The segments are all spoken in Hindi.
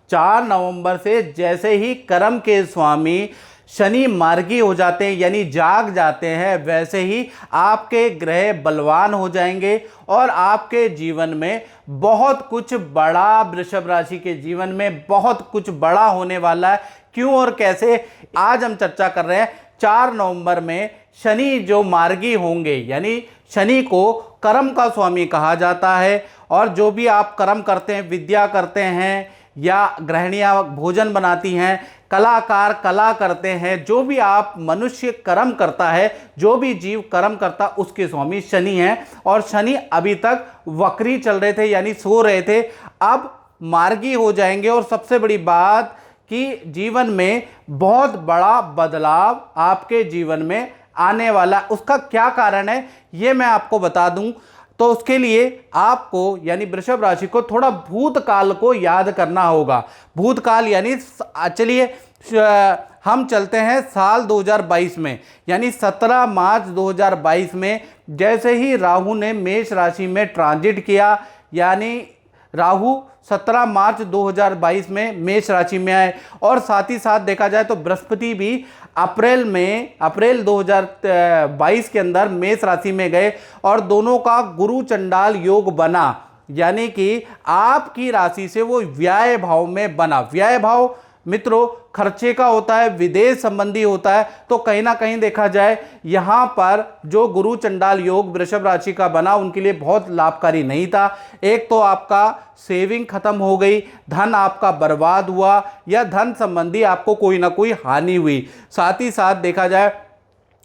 4 नवंबर से जैसे ही कर्म के स्वामी शनि मार्गी हो जाते हैं यानी जाग जाते हैं, वैसे ही आपके ग्रह बलवान हो जाएंगे और आपके जीवन में बहुत कुछ बड़ा, वृषभ राशि के जीवन में बहुत कुछ बड़ा होने वाला है। क्यों और कैसे, आज हम चर्चा कर रहे हैं। 4 नवंबर में शनि जो मार्गी होंगे, यानी शनि को कर्म का स्वामी कहा जाता है, और जो भी आप कर्म करते हैं, विद्या करते हैं या गृहिणियां भोजन बनाती हैं, कलाकार कला करते हैं, जो भी आप मनुष्य कर्म करता है, जो भी जीव कर्म करता, उसके स्वामी शनि हैं। और शनि अभी तक वक्री चल रहे थे यानी सो रहे थे, अब मार्गी हो जाएंगे। और सबसे बड़ी बात कि जीवन में बहुत बड़ा बदलाव आपके जीवन में आने वाला। उसका क्या कारण है ये मैं आपको बता दूं। तो उसके लिए आपको यानी वृषभ राशि को थोड़ा भूतकाल को याद करना होगा। भूतकाल यानी चलिए हम चलते हैं साल 2022 में, यानी 17 मार्च 2022 में जैसे ही राहु ने मेष राशि में ट्रांजिट किया, यानी राहु 17 मार्च 2022 में मेष राशि में आए, और साथ ही साथ देखा जाए तो बृहस्पति भी अप्रैल 2022 के अंदर मेष राशि में गए और दोनों का गुरु चंडाल योग बना, यानी कि आपकी राशि से वो व्यय भाव में बना। व्यय भाव मित्रों खर्चे का होता है, विदेश संबंधी होता है। तो कहीं ना कहीं देखा जाए यहाँ पर जो गुरु चंडाल योग वृषभ राशि का बना, उनके लिए बहुत लाभकारी नहीं था। एक तो आपका सेविंग खत्म हो गई, धन आपका बर्बाद हुआ, या धन संबंधी आपको कोई ना कोई हानि हुई। साथ ही साथ देखा जाए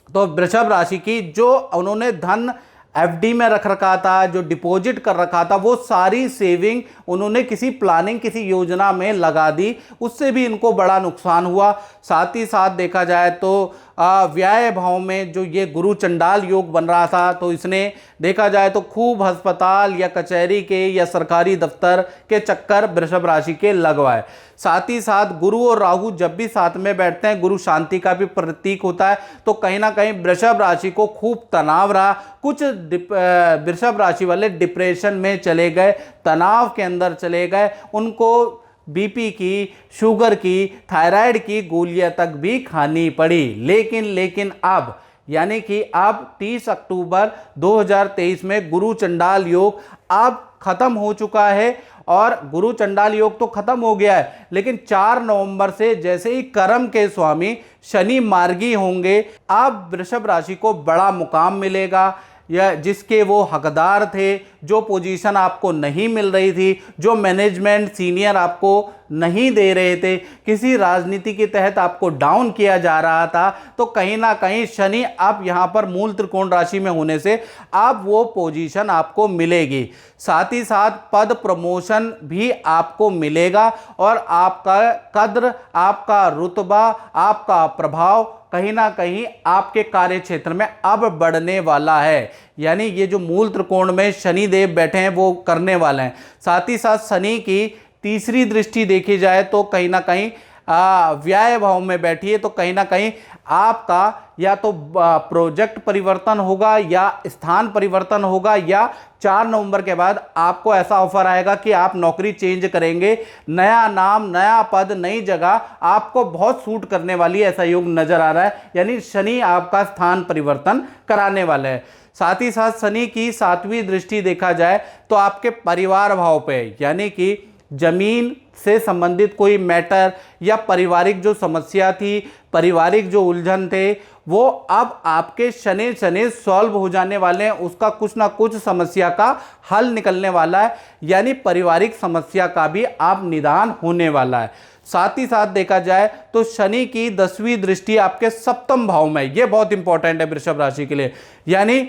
तो वृषभ राशि की जो उन्होंने धन एफडी में रख रखा था, जो डिपॉजिट कर रखा था, वो सारी सेविंग उन्होंने किसी प्लानिंग, किसी योजना में लगा दी, उससे भी इनको बड़ा नुकसान हुआ। साथ ही साथ देखा जाए तो व्यय भाव में जो ये गुरु चंडाल योग बन रहा था, तो इसने देखा जाए तो खूब अस्पताल या कचहरी के या सरकारी दफ्तर के चक्कर वृषभ राशि के लगवाए। साथ ही साथ गुरु और राहु जब भी साथ में बैठते हैं, गुरु शांति का भी प्रतीक होता है, तो कहीं ना कहीं वृषभ राशि को खूब तनाव रहा। कुछ वृषभ राशि वाले डिप्रेशन में चले गए, तनाव के अंदर चले गए, उनको बीपी की, शुगर की, थायराइड की गोलियां तक भी खानी पड़ी। लेकिन अब यानी कि अब 30 अक्टूबर 2023 में गुरु चंडाल योग अब खत्म हो चुका है, और गुरु चंडाल योग तो खत्म हो गया है, लेकिन 4 नवंबर से जैसे ही कर्म के स्वामी शनि मार्गी होंगे, अब वृषभ राशि को बड़ा मुकाम मिलेगा, या जिसके वो हकदार थे, जो पोजीशन आपको नहीं मिल रही थी, जो मैनेजमेंट सीनियर आपको नहीं दे रहे थे, किसी राजनीति के तहत आपको डाउन किया जा रहा था, तो कहीं ना कहीं शनि अब यहाँ पर मूल त्रिकोण राशि में होने से अब वो पोजीशन आपको मिलेगी। साथ ही साथ पद प्रमोशन भी आपको मिलेगा, और आपका कद्र, आपका रुतबा, आपका प्रभाव कहीं ना कहीं आपके कार्य क्षेत्र में अब बढ़ने वाला है। यानी ये जो मूल त्रिकोण में शनि देव बैठे हैं वो करने वाले हैं। साथ ही साथ शनि की तीसरी दृष्टि देखी जाए तो कहीं ना कहीं व्यय भाव में बैठी है, तो कहीं ना कहीं आपका या तो प्रोजेक्ट परिवर्तन होगा या स्थान परिवर्तन होगा, या 4 नवंबर के बाद आपको ऐसा ऑफर आएगा कि आप नौकरी चेंज करेंगे, नया नाम, नया पद, नई जगह आपको बहुत सूट करने वाली ऐसा योग नजर आ रहा है। यानी शनि आपका स्थान परिवर्तन कराने वाला है। साथ ही साथ शनि की 7वीं दृष्टि देखा जाए तो आपके परिवार भाव पे, यानी कि जमीन से संबंधित कोई मैटर या पारिवारिक जो समस्या थी, पारिवारिक जो उलझन थे, वो अब आपके शनि सॉल्व हो जाने वाले हैं। उसका कुछ ना कुछ समस्या का हल निकलने वाला है, यानी पारिवारिक समस्या का भी आप निदान होने वाला है। साथ ही साथ देखा जाए तो शनि की 10वीं दृष्टि आपके 7वें भाव में, यह बहुत इंपॉर्टेंट है वृषभ राशि के लिए। यानी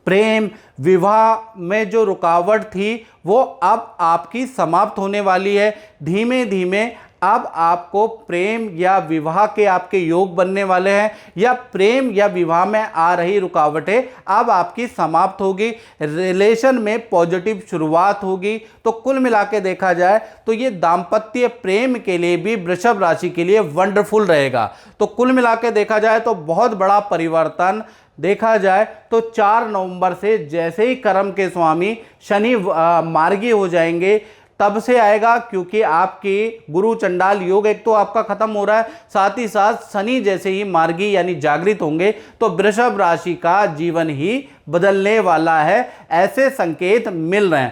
प्रेम विवाह में जो रुकावट थी वो अब आपकी समाप्त होने वाली है। धीमे धीमे अब आपको प्रेम या विवाह के आपके योग बनने वाले हैं, या प्रेम या विवाह में आ रही रुकावटें अब आपकी समाप्त होगी, रिलेशन में पॉजिटिव शुरुआत होगी। तो कुल मिला के देखा जाए तो ये दाम्पत्य प्रेम के लिए भी वृषभ राशि के लिए वंडरफुल रहेगा। तो कुल मिला के देखा जाए तो बहुत बड़ा परिवर्तन देखा जाए तो 4 नवंबर से जैसे ही कर्म के स्वामी शनि मार्गी हो जाएंगे, तब से आएगा क्योंकि आपकी गुरु चंडाल योग एक तो आपका खत्म हो रहा है, साथ ही साथ शनि जैसे ही मार्गी यानी जागृत होंगे तो वृषभ राशि का जीवन ही बदलने वाला है, ऐसे संकेत मिल रहे हैं।